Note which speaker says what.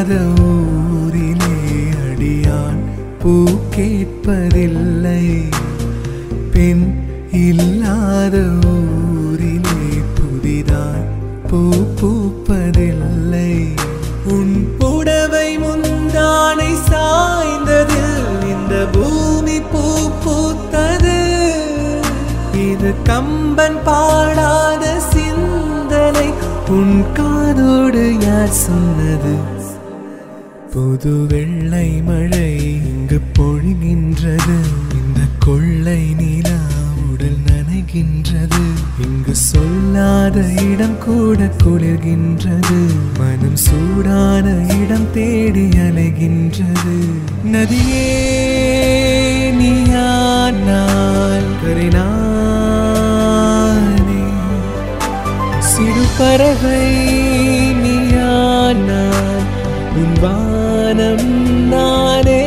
Speaker 1: இல்லாத ஊரிலே அடியான் பூ கேட்பதில்லை. பெண் இல்லாத ஊரிலே புதிதாய் பூ பூப்பதில்லை. உன் புடவை முந்தானை சாய்ந்ததில் இந்த பூமி பூ பூத்தது. இது கம்பன் பாடாத சிந்தனை உன் காதோடு யார் சொன்னது? புது வெள்ளை மழை இங்கு பொழிகின்றது. இந்த கொள்ளை நிலா உடல் நனைகின்றது. இங்கு சொல்லாத இடம் கூட குளிர்கின்றது. மனம் சூடான இடம் தேடி அலைகின்றது. நதியே நீயானால் கரினானே, சிறு பறவை நீயானால் உன் வானம் நானே.